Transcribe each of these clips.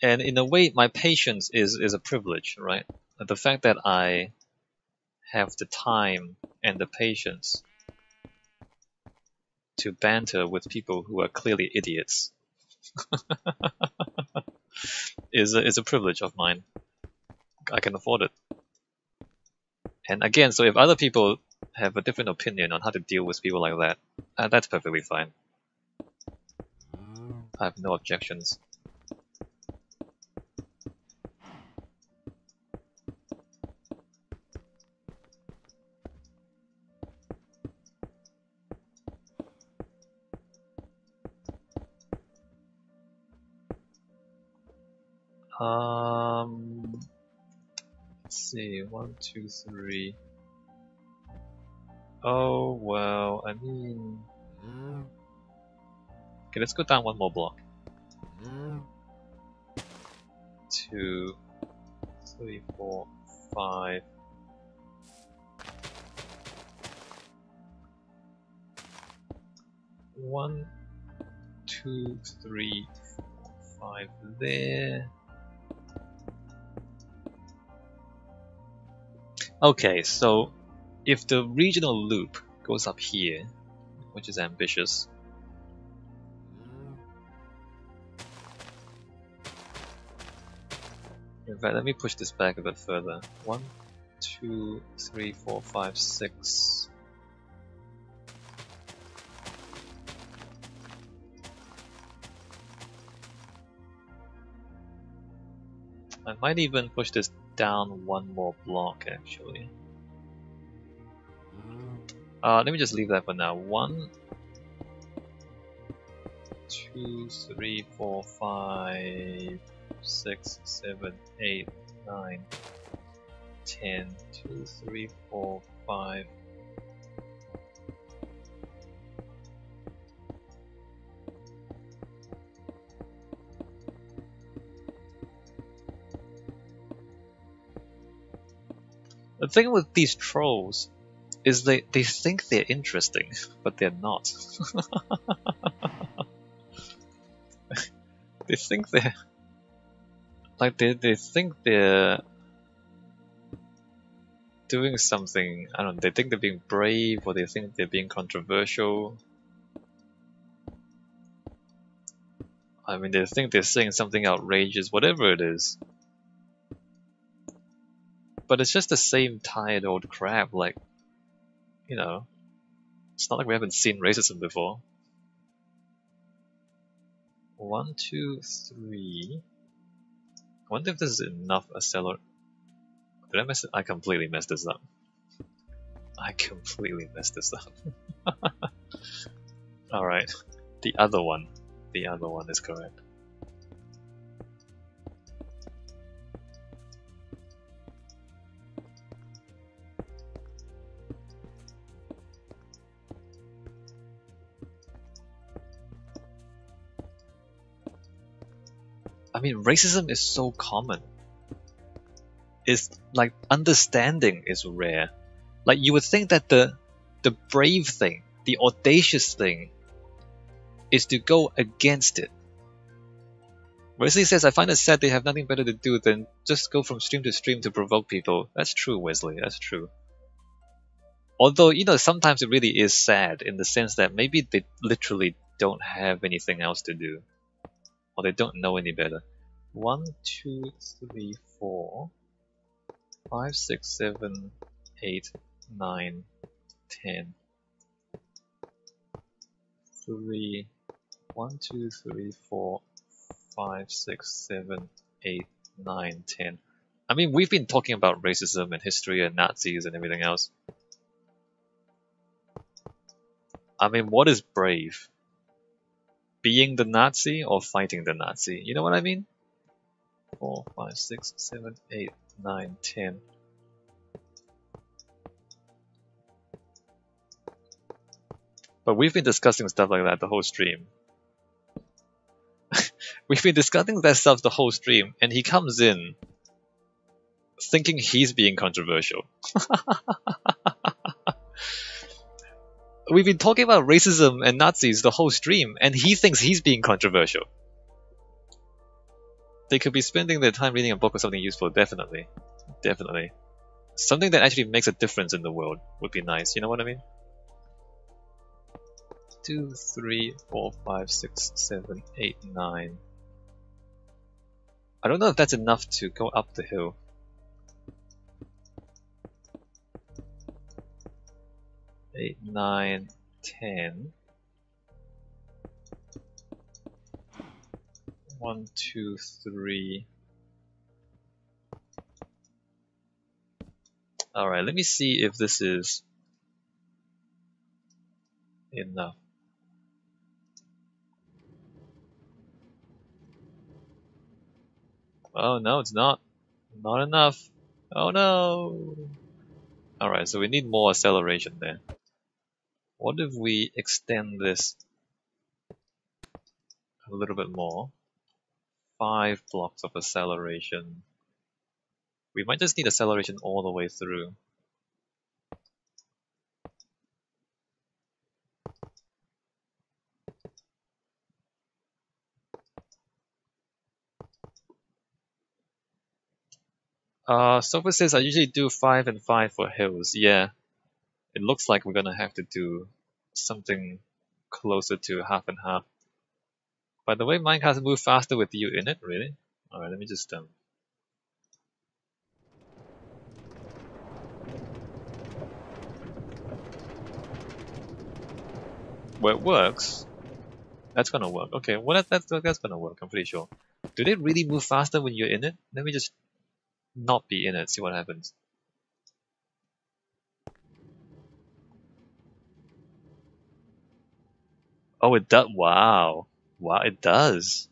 And in a way, my patience is a privilege, right? The fact that I have the time and the patience to banter with people who are clearly idiots is a privilege of mine. I can afford it. And again, so if other people have a different opinion on how to deal with people like that, that's perfectly fine. I have no objections. Let's see, 1, 2, 3. Oh, well, I mean... Okay, let's go down one more block. 2, 3, 4, 5. One, 2, 3, 4, 5 there. Okay, so if the regional loop goes up here, which is ambitious, in fact, let me push this back a bit further. 1, 2, 3, 4, 5, 6. I might even push this down one more block, actually. Let me just leave that for now. 1, 2, 3, 4, 5, 6, 7, 8, 9, 10. 2, 3, 4, 5. The thing with these trolls is they think they're interesting, but they're not. They think they're like they think they're doing something. I don't know. They think they're being brave, or they think they're being controversial. I mean, they think they're saying something outrageous, whatever it is. But it's just the same tired old crap. Like, you know, it's not like we haven't seen racism before. 1, 2, 3. I wonder if this is enough accelerate. Did I mess it? I completely messed this up. I completely messed this up. Alright. The other one. The other one is correct. I mean, racism is so common. It's like understanding is rare. Like you would think that the brave thing, the audacious thing, is to go against it. Wesley says, I find it sad they have nothing better to do than just go from stream to stream to provoke people. That's true, Wesley, that's true. Although, you know, sometimes it really is sad in the sense that maybe they literally don't have anything else to do. Or they don't know any better. 1, 2, 3, 4, 5, 6, 7, 8, 9, 10. 3, 1, 2, 3, 4, 5, 6, 7, 8, 9, 10. I mean, we've been talking about racism and history and Nazis and everything else. I mean, what is brave? Being the Nazi or fighting the Nazi? You know what I mean? 4, 5, 6, 7, 8, 9, 10. But we've been discussing stuff like that the whole stream. We've been discussing that stuff the whole stream, and he comes in thinking he's being controversial. We've been talking about racism and Nazis the whole stream, and he thinks he's being controversial. They could be spending their time reading a book or something useful, definitely. Definitely. Something that actually makes a difference in the world would be nice, you know what I mean? 2, 3, 4, 5, 6, 7, 8, 9. I don't know if that's enough to go up the hill. 8, 9, 10. 1, 2, 3. Alright, let me see if this is enough. Oh no, it's not. Not enough. Oh no! Alright, so we need more acceleration there. What if we extend this a little bit more? 5 blocks of acceleration. We might just need acceleration all the way through. Sofa says I usually do 5 and 5 for hills. Yeah, it looks like we're gonna have to do something closer to half and half. By the way, Minecraft move faster with you in it, really? Alright, let me just where it works, that's gonna work. Okay, well that's gonna work, I'm pretty sure. Do they really move faster when you're in it? Let me just not be in it, see what happens. Oh, it does. Wow. Wow, it does.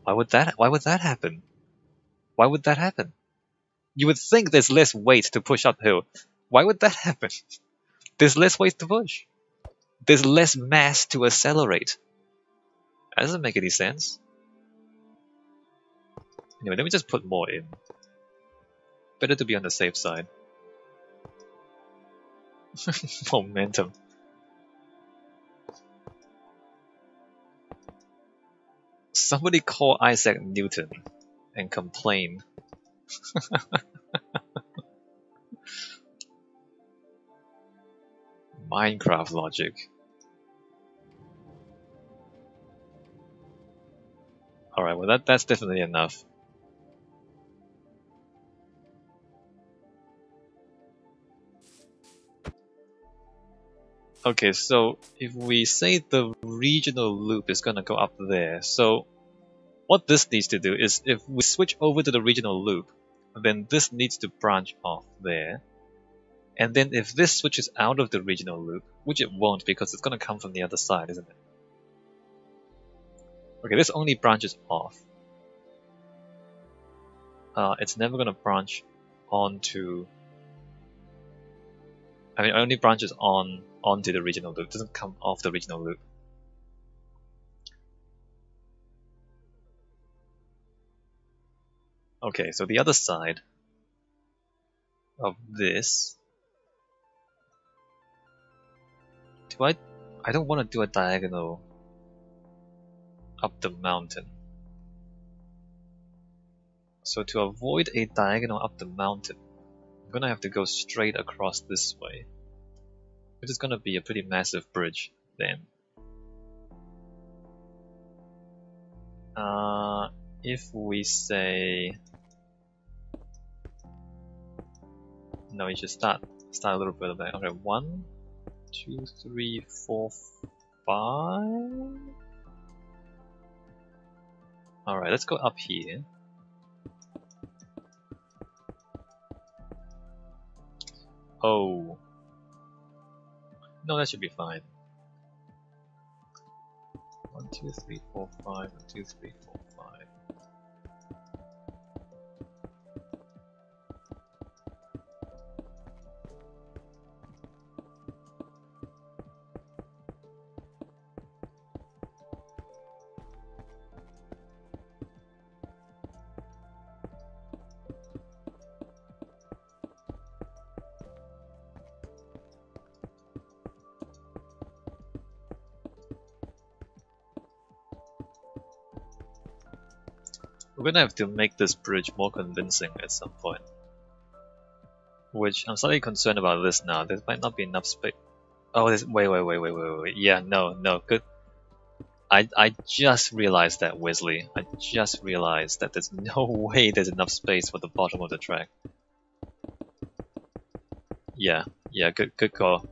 Why would that happen? Why would that happen? You would think there's less weight to push uphill. Why would that happen? There's less weight to push. There's less mass to accelerate. That doesn't make any sense. Anyway, let me just put more in. Better to be on the safe side. Momentum. Somebody call Isaac Newton and complain. Minecraft logic. Alright, well that's definitely enough. Okay, so if we say the regional loop is gonna go up there, so what this needs to do is if we switch over to the regional loop, then this needs to branch off there. And then if this switches out of the regional loop, which it won't because it's gonna come from the other side, isn't it? Okay, this only branches off. It's never gonna branch onto... I mean, it only branches onto the regional loop, it doesn't come off the regional loop. Okay, so the other side of this... I don't want to do a diagonal up the mountain. So to avoid a diagonal up the mountain, I'm gonna have to go straight across this way. Which is gonna be a pretty massive bridge then. If we say... No, you should start a little further back. Okay, 1, 2, 3, 4, 5. Alright, let's go up here. Oh. No, that should be fine. 1, 2, 3, 4, 5, 1, 2, 3, 4, 5. We're gonna have to make this bridge more convincing at some point. Which I'm slightly concerned about this now. There might not be enough space. Oh, this. Wait. Yeah, no, good. I just realized that, Wesley. I just realized that there's no way there's enough space for the bottom of the track. Yeah, good call.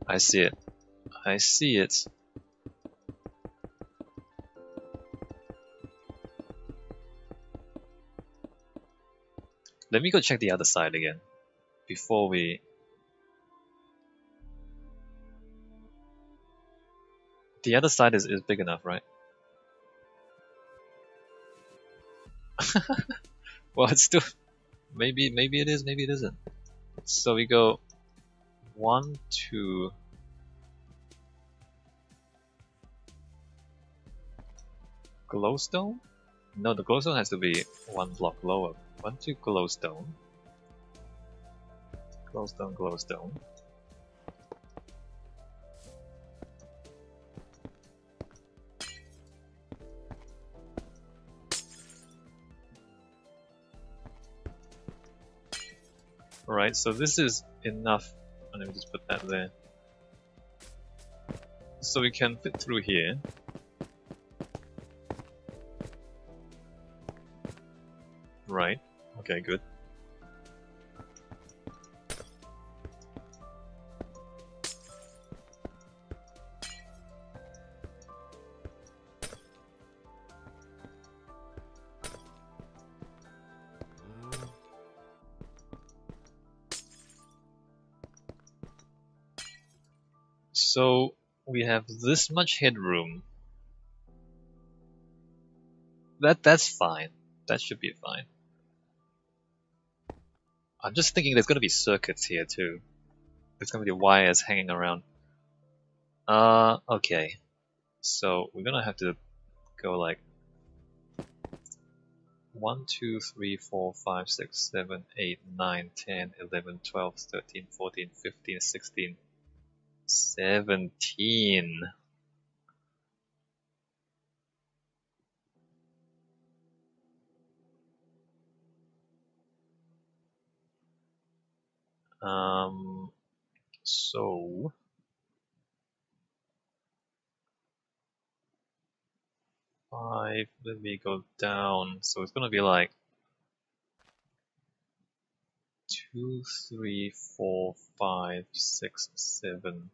I see it. Let me go check the other side again before we. The other side is big enough, right? Well, it's still maybe it is, maybe it isn't. So we go 1, 2. Glowstone? No, the glowstone has to be 1 block lower. 1, 2 glowstone. Glowstone. Alright, so this is enough. Let me just put that there. So we can fit through here. Right, okay, good. So we have this much headroom. That's fine. That should be fine. I'm just thinking there's gonna be circuits here too. There's gonna be wires hanging around. Okay. So we're gonna have to go like 1, 2, 3, 4, 5, 6, 7, 8, 9, 10, 11, 12, 13, 14, 15, 16, 17. So 5, let me go down. So it's gonna be like 2, 3, 4, 5, 6, 7,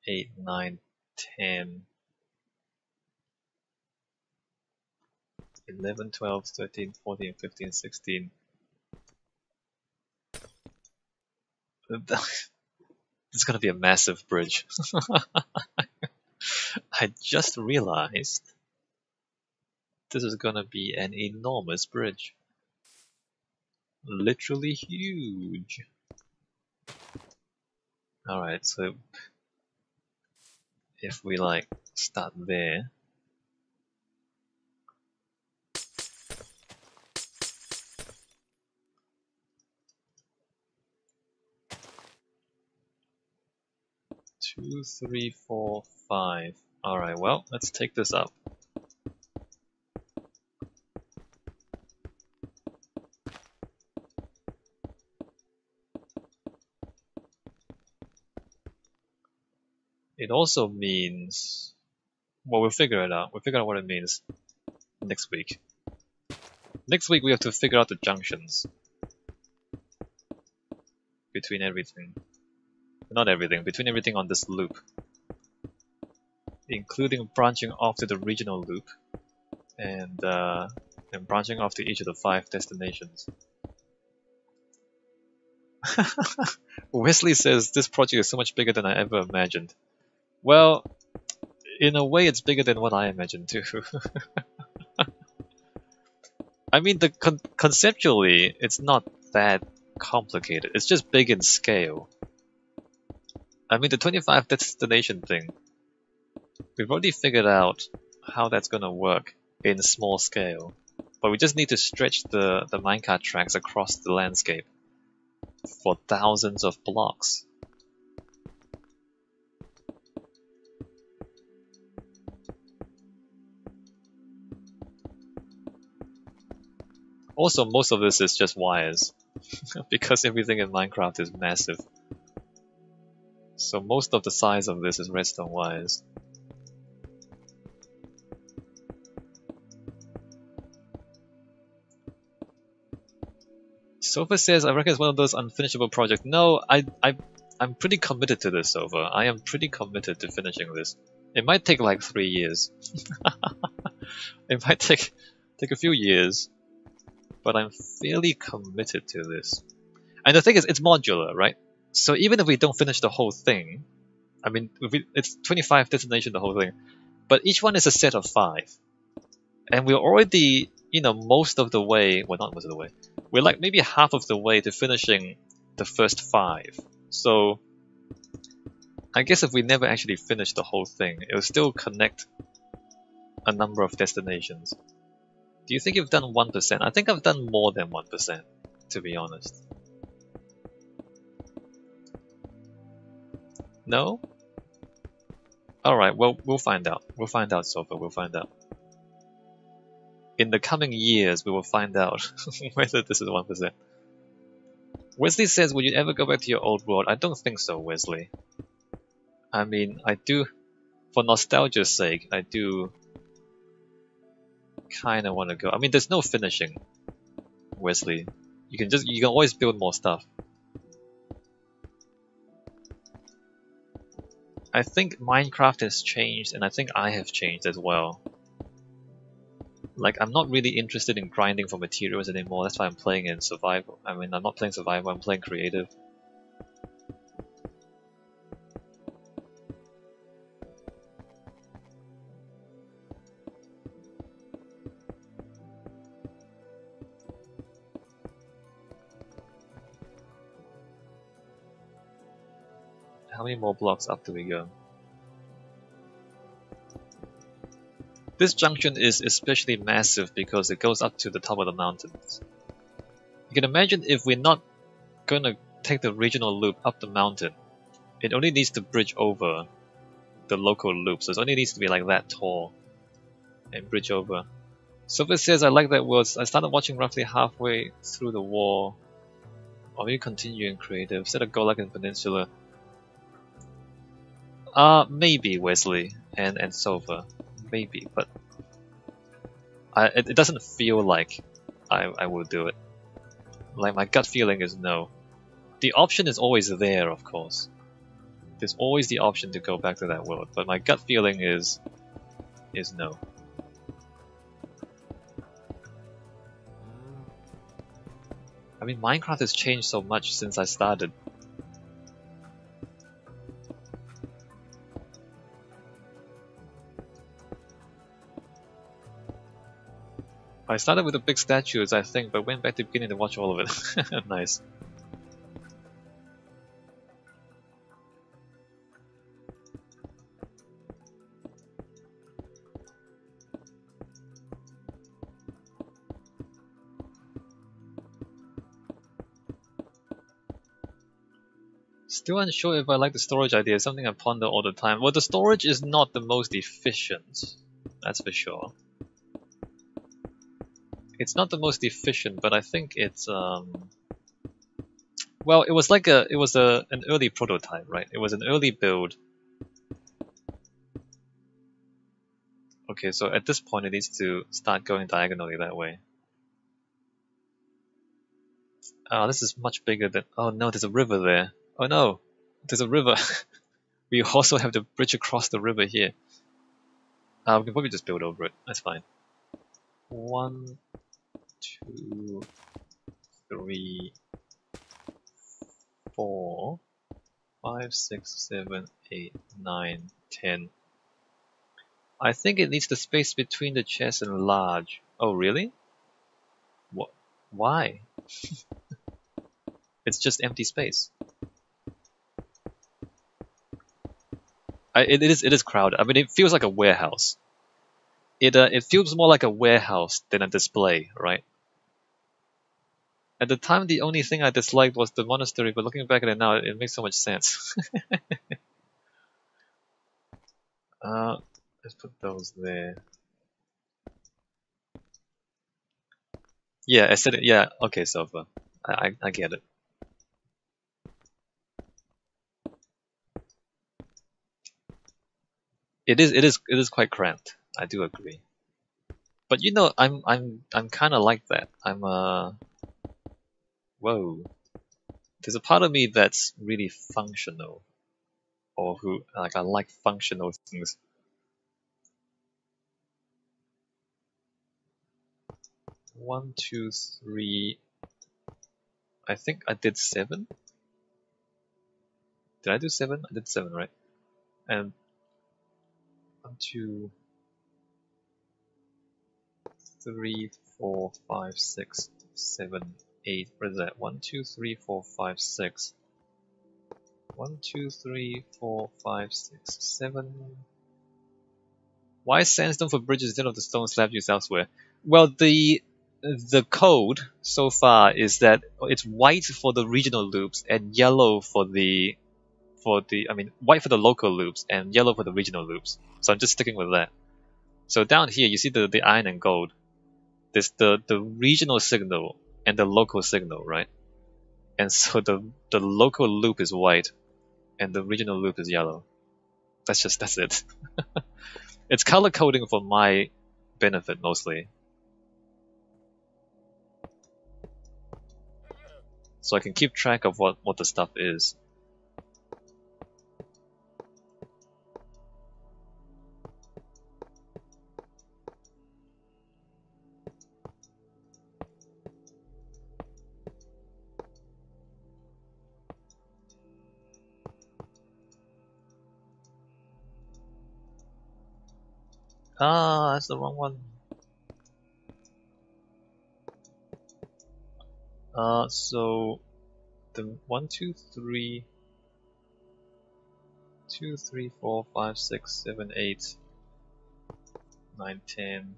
8, 9, 10, 11, 12, 13, 14, 15, 16. It's gonna be a massive bridge. I just realized this is gonna be an enormous bridge. Literally huge. Alright, so if we like start there. Two, 3, 4, 5. Alright, well, let's take this up. It also means, well, we'll figure it out. We'll figure out what it means next week. Next week we have to figure out the junctions between everything. Not everything, between everything on this loop. Including branching off to the regional loop and branching off to each of the 5 destinations. Wesley says this project is so much bigger than I ever imagined. Well, in a way it's bigger than what I imagined too. I mean, conceptually, it's not that complicated. It's just big in scale. I mean, the 25 destination thing, we've already figured out how that's gonna work in small scale. But we just need to stretch the minecart tracks across the landscape for thousands of blocks. Also, most of this is just wires, because everything in Minecraft is massive. So most of the size of this is redstone wires. Sofa says, I reckon it's one of those unfinishable projects. No, I'm pretty committed to this, Sofa. I am pretty committed to finishing this. It might take like 3 years. It might take a few years, but I'm fairly committed to this. And the thing is, it's modular, right? So even if we don't finish the whole thing, I mean, it's 25 destinations, the whole thing, but each one is a set of 5. And we're already, most of the way, well, not most of the way, we're like maybe half of the way to finishing the first 5. So I guess if we never actually finish the whole thing, it will still connect a number of destinations. Do you think you've done 1%? I think I've done more than 1%, to be honest. No? Alright, well, we'll find out. We'll find out, Sofa, we'll find out. In the coming years, we will find out whether this is 1%. Wesley says, would you ever go back to your old world? I don't think so, Wesley. I mean, I do, for nostalgia's sake, I do kind of want to go. I mean, there's no finishing, Wesley. You can always build more stuff. I think Minecraft has changed, and I think I have changed as well. Like, I'm not really interested in grinding for materials anymore. That's why I'm playing in survival. I mean, I'm not playing survival, I'm playing creative. How many more blocks up do we go? This junction is especially massive because it goes up to the top of the mountains. You can imagine if we're not gonna take the regional loop up the mountain, it only needs to bridge over the local loop, so it only needs to be like that tall and bridge over. Sophie says, I like that world. I started watching roughly halfway through the war. Or maybe continue in creative. Set a goal like in Peninsula. Maybe Wesley and Sofa. Maybe, but it doesn't feel like I will do it. Like, my gut feeling is no. The option is always there, of course. There's always the option to go back to that world, but my gut feeling is no. I mean, Minecraft has changed so much since I started. I started with the big statues, I think, but went back to the beginning to watch all of it. Nice. Still unsure if I like the storage idea, something I ponder all the time. Well, the storage is not the most efficient, that's for sure. It's not the most efficient, but I think it's well, it was like an early prototype, right? It was an early build. Okay, so at this point it needs to start going diagonally that way. This is much bigger than... Oh no, there's a river there. Oh no, there's a river. We also have to bridge across the river here. We can probably just build over it. That's fine. 1, 2, 3, 4, 5, 6, 7, 8, 9, 10. I think it needs the space between the chest and large. Oh, really? What? Why? It's just empty space. It is crowded. I mean, it feels like a warehouse. It feels more like a warehouse than a display, right? At the time, the only thing I disliked was the monastery, but looking back at it now, it makes so much sense. Let's put those there. Yeah, aesthetic. Yeah, okay, Sofa. I get it. It is quite cramped. I do agree. But I'm kind of like that. Whoa. There's a part of me that's really functional, or who like I like functional things. One, two, three. I think I did seven. Did I do seven? I did seven, right? And one, two, three, four, five, six, seven, eight. What is that? One, two, three, four, five, six. One, two, three, four, five, six, seven. Why sandstone for bridges instead of the stone slab used elsewhere? Well, the code so far is that it's white for the regional loops and yellow white for the local loops and yellow for the regional loops. So I'm just sticking with that. So down here you see the iron and gold. There's the regional signal and the local signal, right? And so the local loop is white and the regional loop is yellow. That's it. It's color coding for my benefit mostly. So I can keep track of what the stuff is. Ah, that's the wrong one. So the 1, 2, 3, 2, 3, 4, 5, 6, 7, 8, 9, 10,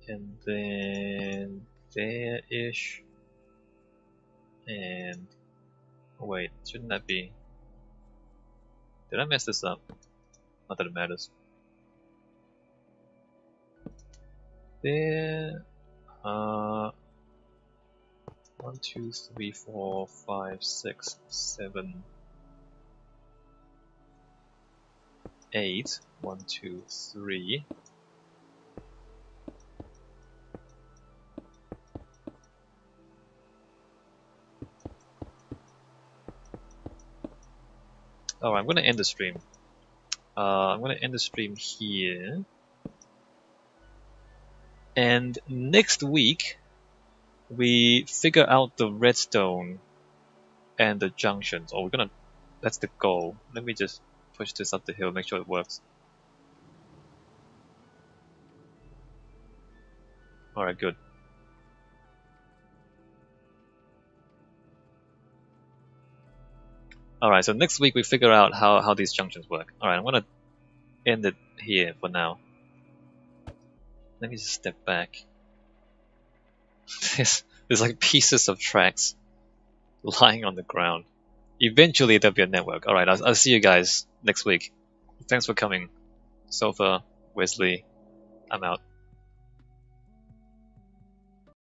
and then there-ish, and oh wait, shouldn't that be? Did I mess this up? Not that it matters. There, 1, 2, 3, 4, 5, 6, 7, 8. 1, 2, 3. Oh, I'm gonna end the stream. I'm gonna end the stream here. And next week, we figure out the redstone and the junctions. Or that's the goal. Let me just push this up the hill, make sure it works. Alright, good. Alright, so next week we figure out how these junctions work. Alright, I'm gonna end it here for now. Let me just step back. There's like pieces of tracks lying on the ground. Eventually there'll be a network. Alright, I'll see you guys next week. Thanks for coming. Sofa, Wesley, I'm out.